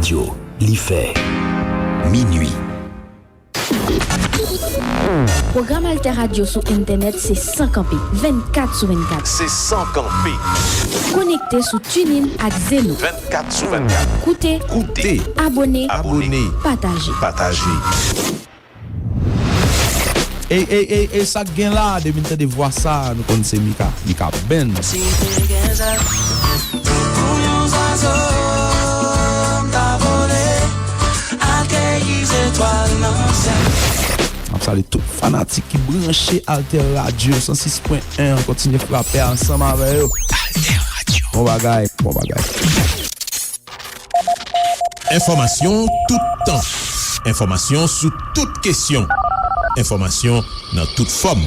Radio, l'IFE, minuit. Programme Alter Radio sur Internet, c'est 100 24 sur 24. C'est 100 campé. Connecté sur TuneIn ak Zeno. 24 sur 24. Écoutez, abonnez, partagez. Et ça gagne là, de venir de voir ça, nous connaissons Mika Ben. On salue tout fanatique qui branché Alter Radio 106.1, on continue à frapper ensemble avec eux. Alter Radio. Bon bagaille. Information tout temps. Information sous toute question. Information dans toute forme.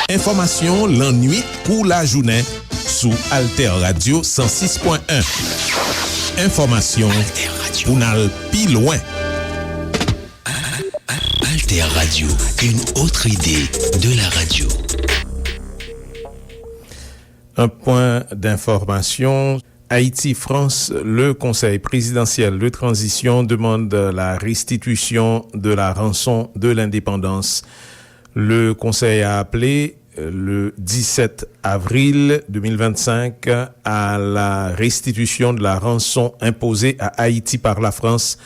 Information l'ennui pour la journée sous Alter Radio 106.1. Information pour n'aller plus loin. Alter Radio, une autre idée de la radio. Un point d'information. Haïti-France, le Conseil présidentiel de transition demande la restitution de la rançon de l'indépendance. Le Conseil a appelé le 17 avril 2025 à la restitution de la rançon imposée à Haïti par la France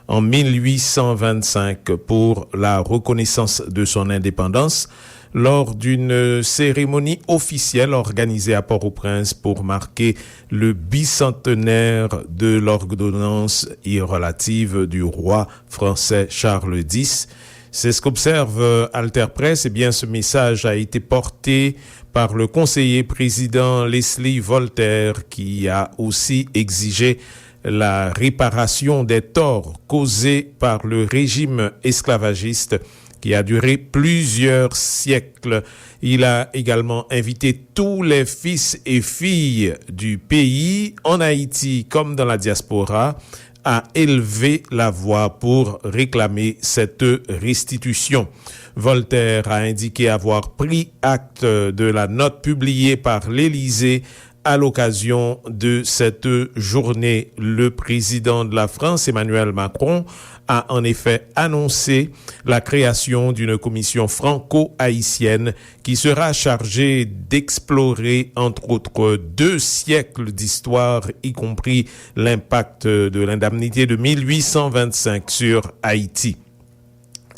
en 1825 pour la reconnaissance de son indépendance, lors d'une cérémonie officielle organisée à Port-au-Prince pour marquer le bicentenaire de l'ordonnance irrelative du roi français Charles X. C'est ce qu'observe Alter Presse. Eh bien, ce message a été porté par le conseiller président Leslie Voltaire, qui a aussi exigé la réparation des torts causés par le régime esclavagiste qui a duré plusieurs siècles. Il a également invité tous les fils et filles du pays, en Haïti comme dans la diaspora, à élever la voix pour réclamer cette restitution. Voltaire a indiqué avoir pris acte de la note publiée par l'Élysée à l'occasion de cette journée. Le président de la France, Emmanuel Macron, a en effet annoncé la création d'une commission franco-haïtienne qui sera chargée d'explorer, entre autres, 2 siècles d'histoire, y compris l'impact de l'indemnité de 1825 sur Haïti.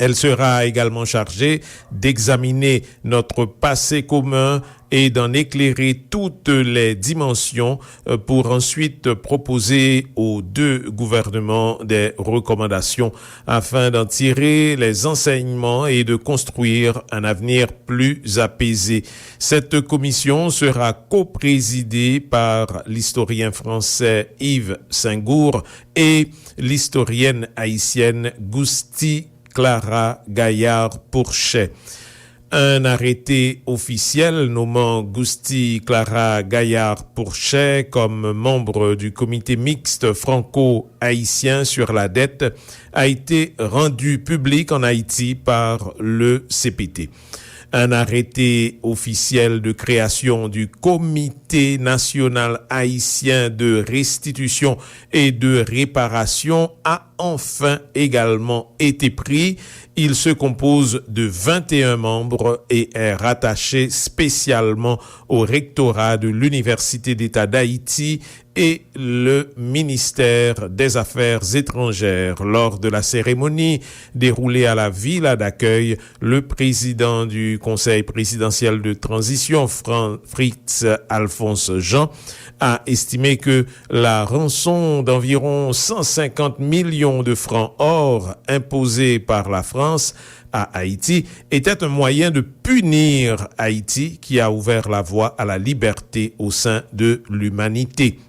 Elle sera également chargée d'examiner notre passé commun et d'en éclairer toutes les dimensions pour ensuite proposer aux 2 gouvernements des recommandations afin d'en tirer les enseignements et de construire un avenir plus apaisé. Cette commission sera coprésidée par l'historien français Yves Saint-Gour et l'historienne haïtienne Gousti Clara Gaillard-Pourchet. Un arrêté officiel nommant Gousti Clara Gaillard-Pourchet comme membre du comité mixte franco-haïtien sur la dette a été rendu public en Haïti par le CPT. Un arrêté officiel de création du Comité national haïtien de restitution et de réparation a enfin également été pris. Il se compose de 21 membres et est rattaché spécialement au rectorat de l'Université d'État d'Haïti et le ministère des Affaires étrangères. Lors de la cérémonie déroulée à la villa d'accueil, le président du Conseil présidentiel de transition, Fritz Alphonse Jean, a estimé que la rançon d'environ 150 millions de francs or imposée par la France à Haïti était un moyen de punir Haïti qui a ouvert la voie à la liberté au sein de l'humanité.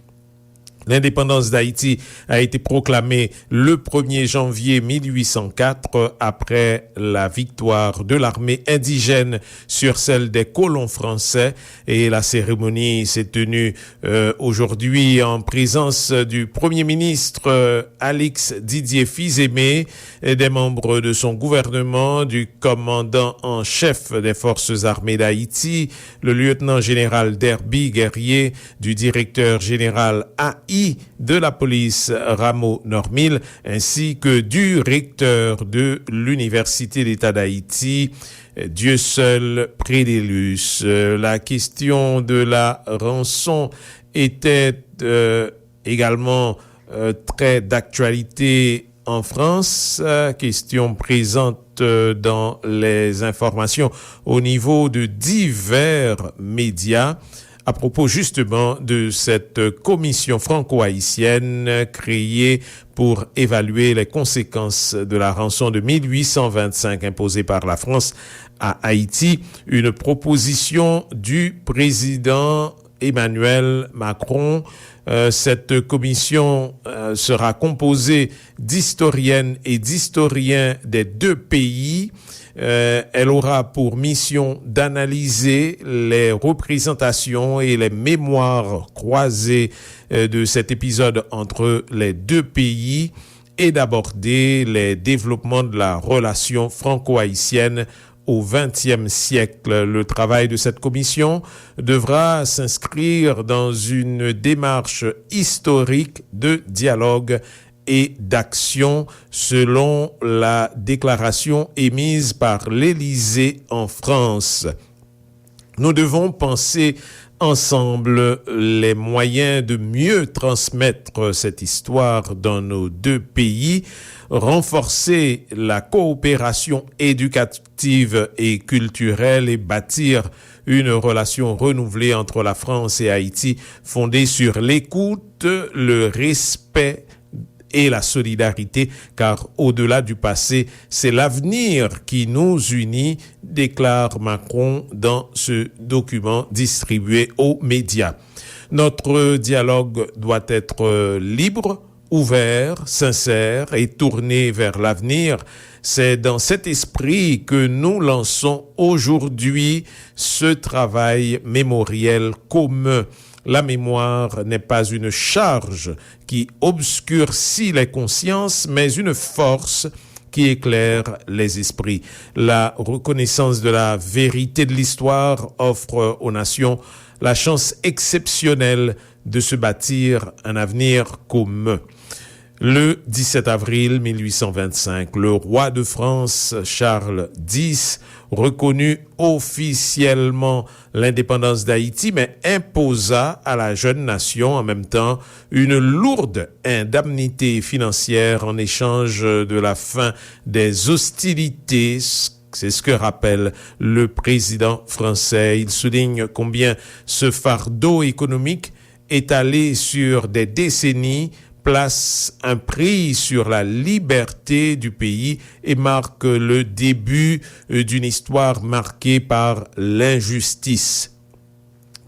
L'indépendance d'Haïti a été proclamée le 1er janvier 1804 après la victoire de l'armée indigène sur celle des colons français et la cérémonie s'est tenue aujourd'hui en présence du Premier ministre Alix Didier Fils-Aimé et des membres de son gouvernement, du commandant en chef des forces armées d'Haïti, le lieutenant général Derby Guerrier, du directeur général AI de la police Rameau Normil, ainsi que du recteur de l'Université d'État d'Haïti, Dieu seul Prédélus. La question de la rançon était également très d'actualité en France, question présente dans les informations au niveau de divers médias, à propos justement de cette commission franco-haïtienne créée pour évaluer les conséquences de la rançon de 1825 imposée par la France à Haïti, une proposition du président Emmanuel Macron. Cette commission sera composée d'historiennes et d'historiens des deux pays. Elle aura pour mission d'analyser les représentations et les mémoires croisées de cet épisode entre les deux pays et d'aborder les développements de la relation franco-haïtienne au XXe siècle. Le travail de cette commission devra s'inscrire dans une démarche historique de dialogue et d'action selon la déclaration émise par l'Élysée en France. Nous devons penser ensemble les moyens de mieux transmettre cette histoire dans nos deux pays, renforcer la coopération éducative et culturelle et bâtir une relation renouvelée entre la France et Haïti fondée sur l'écoute, le respect et la solidarité, car au-delà du passé, c'est l'avenir qui nous unit, déclare Macron dans ce document distribué aux médias. Notre dialogue doit être libre, ouvert, sincère et tourné vers l'avenir. C'est dans cet esprit que nous lançons aujourd'hui ce travail mémoriel commun. La mémoire n'est pas une charge qui obscurcit les consciences, mais une force qui éclaire les esprits. La reconnaissance de la vérité de l'histoire offre aux nations la chance exceptionnelle de se bâtir un avenir commun. Le 17 avril 1825, le roi de France, Charles X, reconnut officiellement l'indépendance d'Haïti, mais imposa à la jeune nation en même temps une lourde indemnité financière en échange de la fin des hostilités. C'est ce que rappelle le président français. Il souligne combien ce fardeau économique étalé sur des décennies place un prix sur la liberté du pays et marque le début d'une histoire marquée par l'injustice.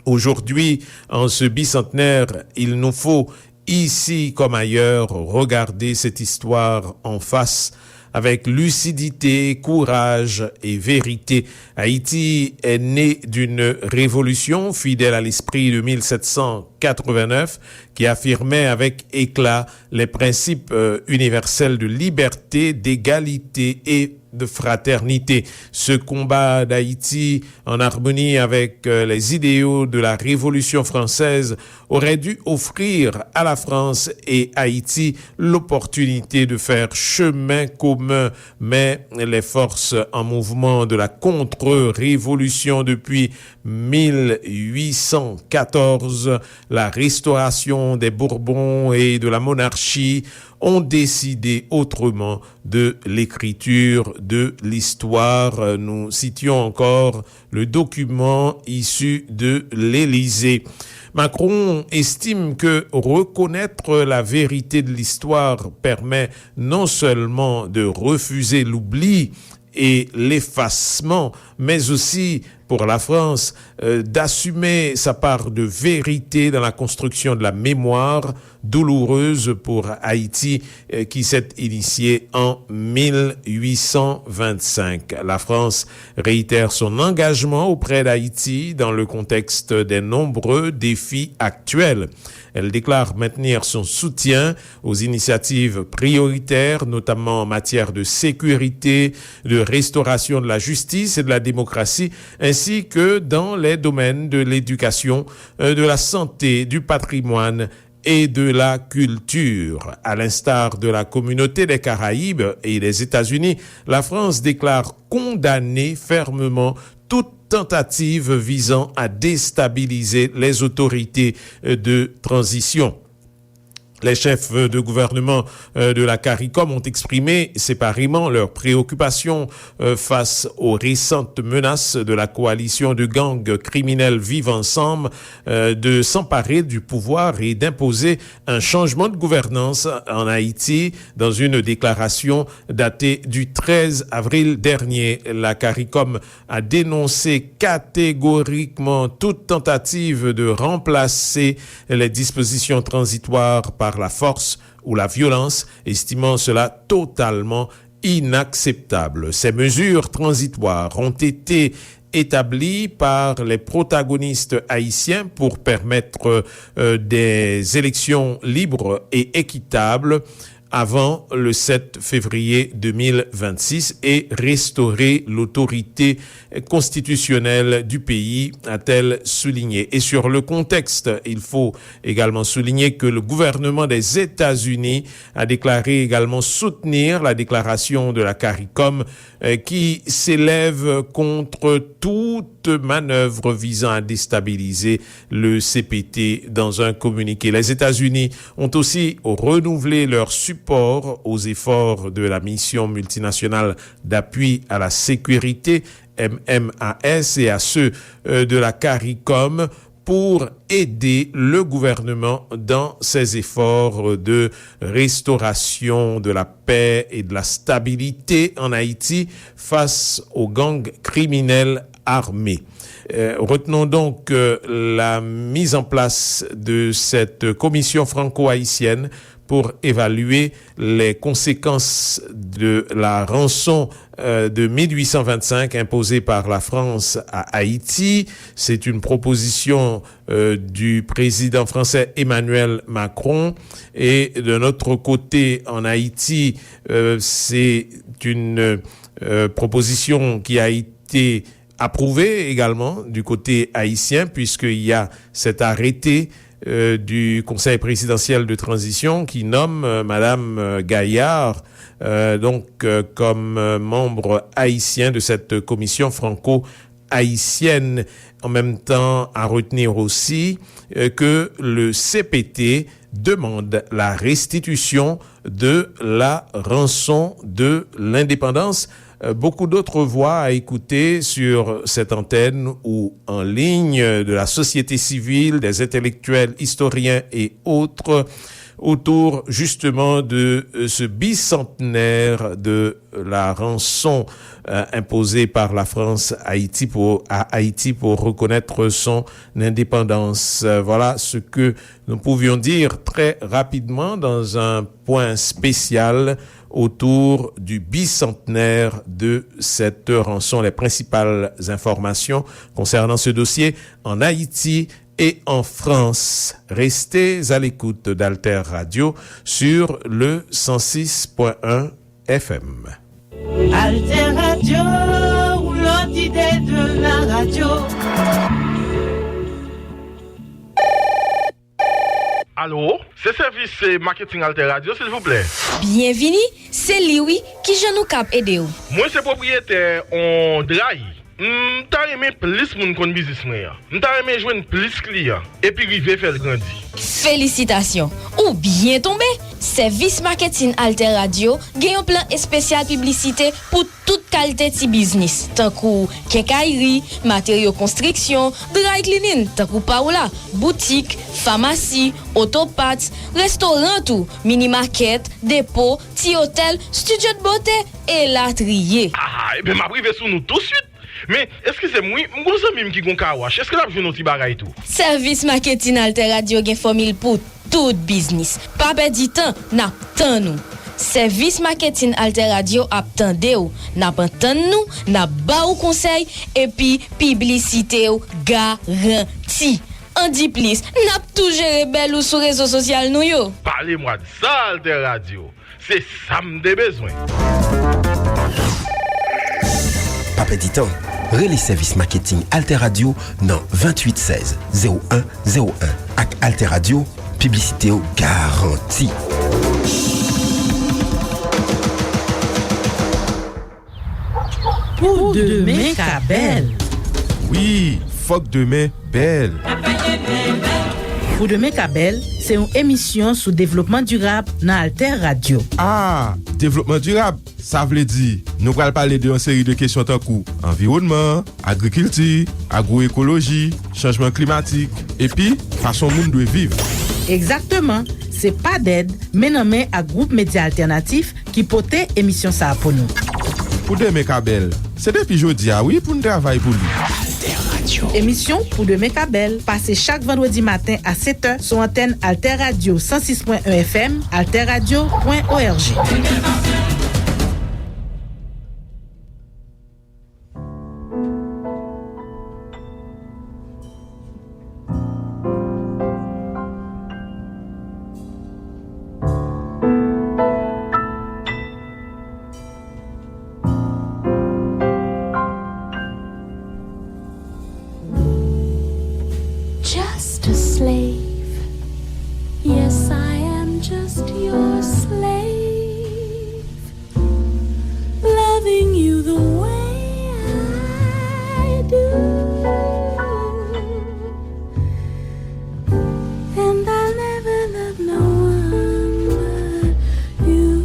Aujourd'hui, en ce bicentenaire, il nous faut, ici comme ailleurs, regarder cette histoire en face avec lucidité, courage et vérité. Haïti est né d'une révolution fidèle à l'esprit de 1789 qui affirmait avec éclat les principes universels de liberté, d'égalité et de fraternité. Ce combat d'Haïti, en harmonie avec les idéaux de la Révolution française, aurait dû offrir à la France et Haïti l'opportunité de faire chemin commun, mais les forces en mouvement de la contre-révolution depuis 1814, la restauration des Bourbons et de la monarchie ont décidé autrement de l'écriture de l'histoire. Nous citions encore le document issu de l'Élysée. Macron estime que reconnaître la vérité de l'histoire permet non seulement de refuser l'oubli et l'effacement, mais aussi pour la France d'assumer sa part de vérité dans la construction de la mémoire douloureuse pour Haïti qui s'est initiée en 1825. La France réitère son engagement auprès d'Haïti dans le contexte des nombreux défis actuels. Elle déclare maintenir son soutien aux initiatives prioritaires, notamment en matière de sécurité, de restauration de la justice et de la démocratie, ainsi que dans les domaines de l'éducation, de la santé, du patrimoine et de la culture. À l'instar de la communauté des Caraïbes et des États-Unis, la France déclare condamner fermement toute tentative visant à déstabiliser les autorités de transition. Les chefs de gouvernement de la CARICOM ont exprimé séparément leurs préoccupations face aux récentes menaces de la coalition de gangs criminels Vivre Ensemble de s'emparer du pouvoir et d'imposer un changement de gouvernance en Haïti. Dans une déclaration datée du 13 avril dernier, la CARICOM a dénoncé catégoriquement toute tentative de remplacer les dispositions transitoires par la force ou la violence, estimant cela totalement inacceptable. Ces mesures transitoires ont été établies par les protagonistes haïtiens pour permettre des élections libres et équitables avant le 7 février 2026 et restaurer l'autorité constitutionnelle du pays, a-t-elle souligné. Et sur le contexte, il faut également souligner que le gouvernement des États-Unis a déclaré également soutenir la déclaration de la CARICOM qui s'élève contre toute manœuvre visant à déstabiliser le CPT dans un communiqué. Les États-Unis ont aussi renouvelé leur support aux efforts de la mission multinationale d'appui à la sécurité, MMAS, et à ceux de la CARICOM pour aider le gouvernement dans ses efforts de restauration de la paix et de la stabilité en Haïti face aux gangs criminels armés. Retenons donc la mise en place de cette commission franco-haïtienne pour évaluer les conséquences de la rançon de 1825 imposée par la France à Haïti. C'est une proposition du président français Emmanuel Macron. Et de notre côté, en Haïti, c'est une proposition qui a été approuvée également du côté haïtien, puisqu'il y a cet arrêté du Conseil présidentiel de transition qui nomme Madame Gaillard comme membre haïtien de cette commission franco-haïtienne. En même temps, à retenir aussi que le CPT demande la restitution de la rançon de l'indépendance. Beaucoup d'autres voix à écouter sur cette antenne ou en ligne de la société civile, des intellectuels, historiens et autres autour justement de ce bicentenaire de la rançon imposée par la France à Haïti pour reconnaître son indépendance. Voilà ce que nous pouvions dire très rapidement dans un point spécial autour du bicentenaire de cette rançon. Les principales informations concernant ce dossier en Haïti et en France. Restez à l'écoute d'Alter Radio sur le 106.1 FM. Alter Radio, l'autre idée de la radio. Allô, c'est service marketing Alter Radio, s'il vous plaît. Bienvenue, c'est Liwi qui je nous cap aider ou. Moi c'est propriétaire en Drahi. M'ta aimé plus moun kon business moi. M'ta aimé joindre plus client et puis river faire grandir. Félicitations. Ou bien tombé. Servis marketing Alter Radio gen yon plan espesyal publicite pou tout kalite ti biznis. Tankou kekayri, materyo konstriksyon, dry cleaning, tankou pa ou la, boutik, pharmacie, autopat, restaurant ou, mini market, depo, ti hotel, studio de beauté et latrier. Ebe ma prive sou nou tout suite. Mais est-ce que c'est moi m'gon zanmim ki gon ka wash? Est-ce que la joun nou ti bagay tout? Servis marketing Alter Radio gen formil pou tout biznis. Pa pe di tan, nap tan nou. Servis marketing Alter Radio ap tan de ou, nap an tan nou, nap ba ou konsey, epi publicite ou garanti. An di plis, nap tou jere bel ou sou rezo sosyal nou yo. Parlez-moi de ça, Alter Radio. C'est ça m'de besoin. Pa pe di tan, relais service marketing Alter Radio nan 28 16 0101 ak Alter Radio, publicité ou garanti. Pour demain ka belle. Oui, fok demain belle. Pour demain ka belle, c'est une émission sous développement durable dans Alter Radio. Ah, développement durable, ça vle di, nou pral parler de une série de questions tankou environnement, agriculture, agroécologie, changement climatique, et puis, façon moun dwe vivre. Exactement, c'est pas d'aide, mais nommé à groupe média alternatif qui pote émission ça pour nous. Pour demain ka belle, c'est depuis jodi a oui pour nous travailler pour lui. Émission pour demain ka belle, passez chaque vendredi matin à 7h sur antenne Alter Radio 106.1 FM, alterradio.org. Just a slave. Yes, I am just your slave. Loving you the way I do. And I'll never love no one but you.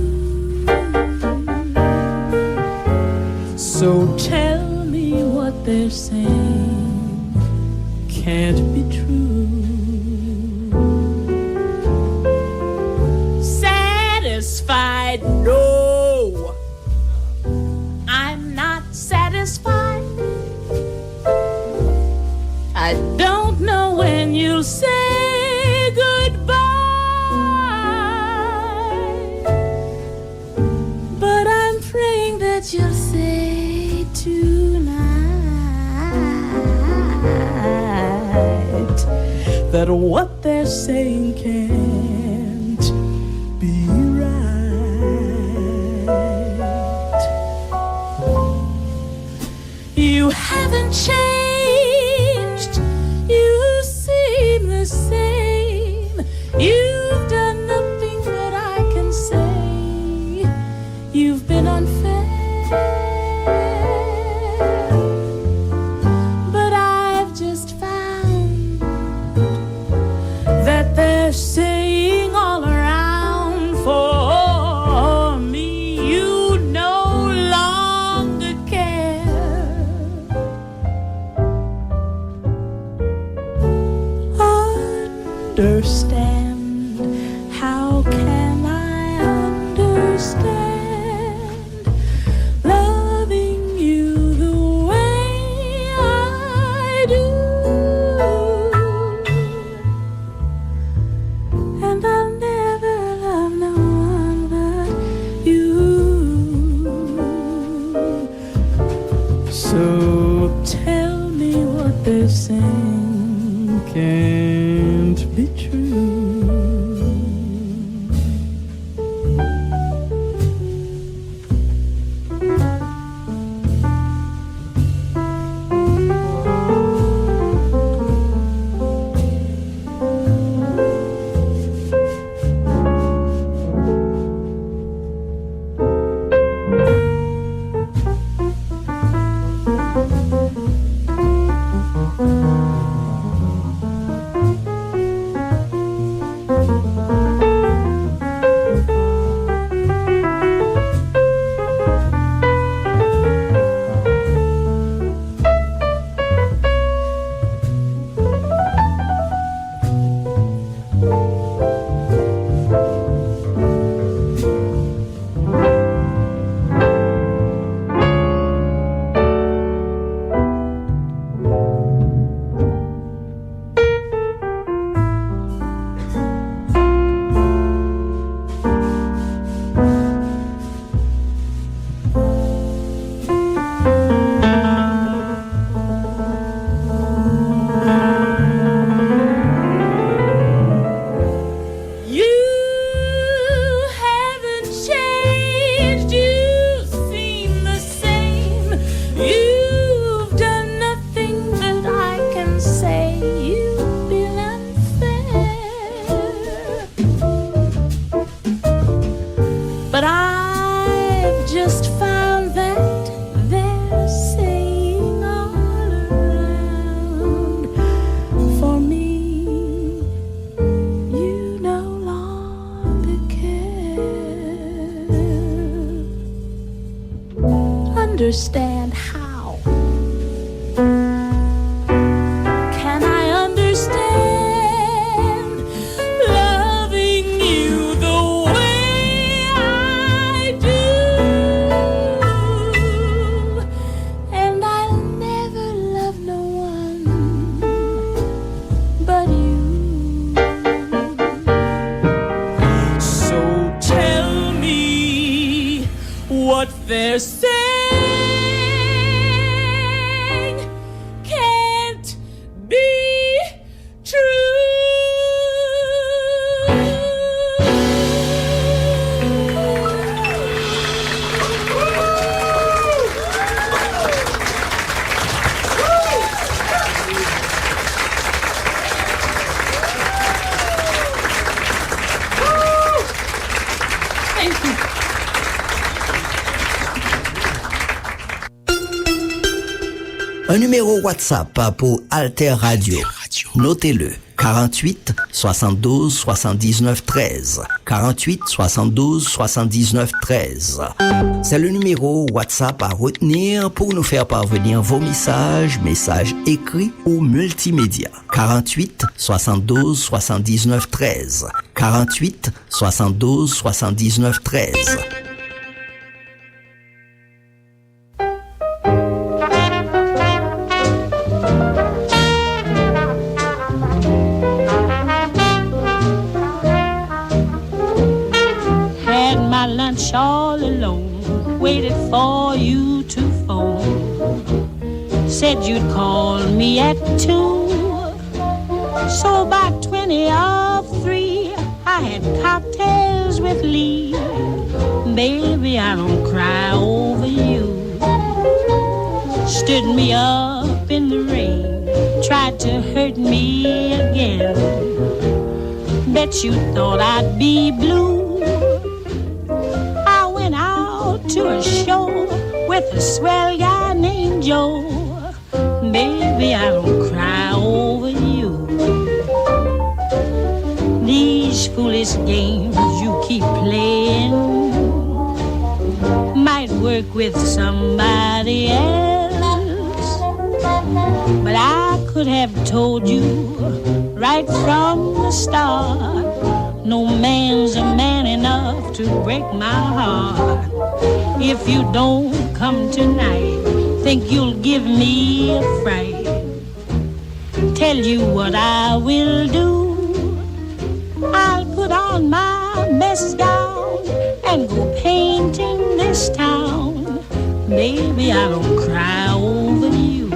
So tell me what they're saying can't be true. Satisfied? No, I'm not satisfied. I don't know when you'll say goodbye, but I'm praying that you'll say tonight that what they're saying can't be right. You haven't changed, you seem the same. You've done nothing that I can say. You've been unfair, but I've just found that they're saying all around for me you no longer care. Understand? How can I understand loving you the way I do? And I'll never love no one but you. So tell me what they're saying can't be true. understand how. Can I understand loving you the way I do? And I'll never love no one but you. So tell me what they're saying can't be true. Thank you. Un numéro WhatsApp pour Alter Radio. Notez-le. 48 72 79 13. 48 72 79 13. C'est le numéro WhatsApp à retenir pour nous faire parvenir vos messages écrits ou multimédia. 48 72 79 13. 48 72 79 13. Had my lunch all alone, waited for you to phone. Said you'd call me at 2. So by 3:20, I had cocktails with Lee. Baby, I don't cry over you. Stood me up in the rain, tried to hurt me again. Bet you thought I'd be blue. I went out to a show with a swell guy named Joe. Baby, I don't cry over you. These foolish games you keep playing might work with somebody else, but I could have told you right from the start, no man's a man enough to break my heart. If you don't come tonight, think you'll give me a fright. Tell you what I will do. I'll put on my best gown and go painting this town. Baby, I don't cry over you.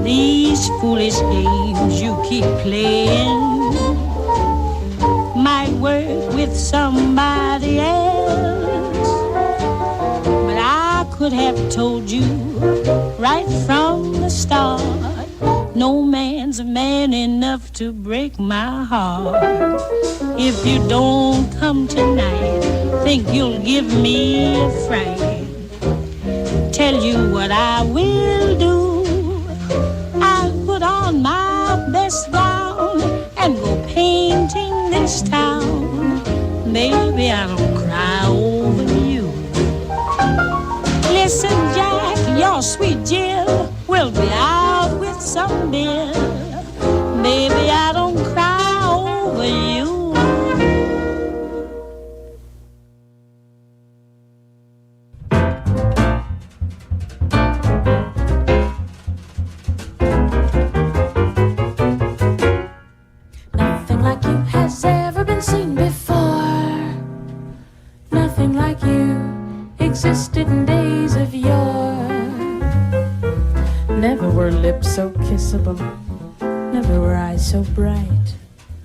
These foolish games you keep playing might work with somebody else, but I could have told you right from the start, no man's a man enough to break my heart. If you don't come tonight, think you'll give me a fright. Tell you what I will do. I'll put on my best gown and go painting this town. Baby, I don't cry over you. Listen, Jack, your sweet Jill will be out with some bill. Baby, I don't cry over you. Nothing like you has ever been seen before. Nothing like you existed in days of yore. Never were lips so kissable, never were eyes so bright.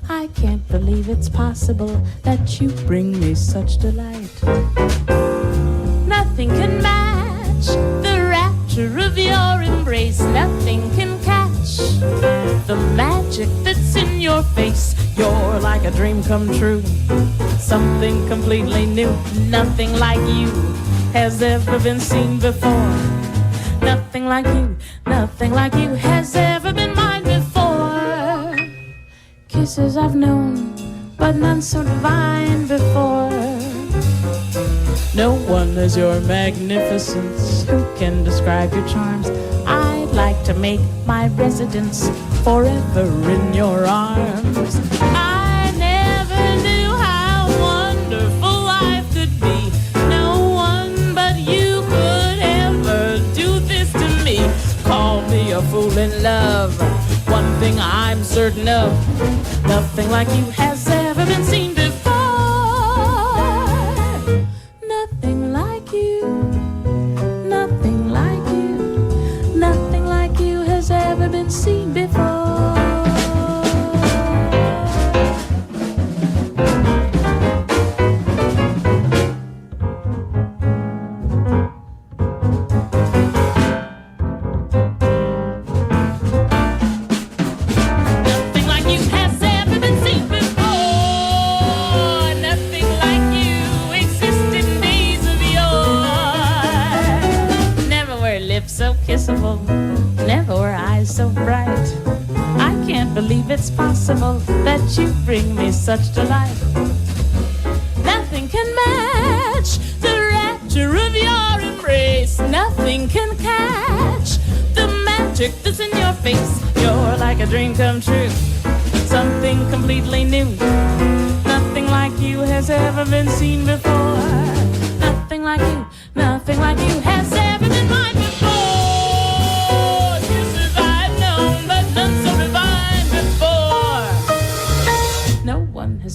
I can't believe it's possible that you bring me such delight. Nothing can match the rapture of your embrace. Nothing can catch the magic that's in your face. You're like a dream come true, something completely new. Nothing like you has ever been seen before. Nothing like you has ever been mine before. Kisses I've known, but none so divine before. No one is your magnificence. Who can describe your charms? I'd like to make my residence forever in your arms. I never knew how wonderful life could be. No one but you could ever do this to me. Call me a fool in love. One thing I'm certain of, nothing like you has ever been seen before. Nothing like you, nothing like you, nothing like you has ever been seen before. Never were eyes so bright. I can't believe it's possible that you bring me such delight. Nothing can match the rapture of your embrace. Nothing can catch the magic that's in your face. You're like a dream come true, something completely new. Nothing like you has ever been seen before. Nothing like you has ever been mine before.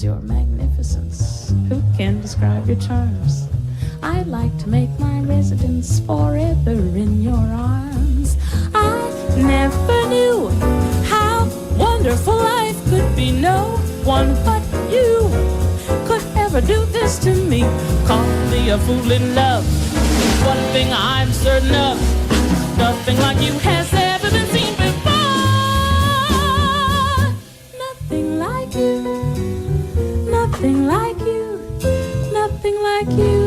Your magnificence, who can describe your charms? I'd like to make my residence forever in your arms. I never knew how wonderful life could be. No one but you could ever do this to me. Call me a fool in love. One thing I'm certain of, nothing like you has ever been seen before. Nothing like you, nothing like you, nothing like you.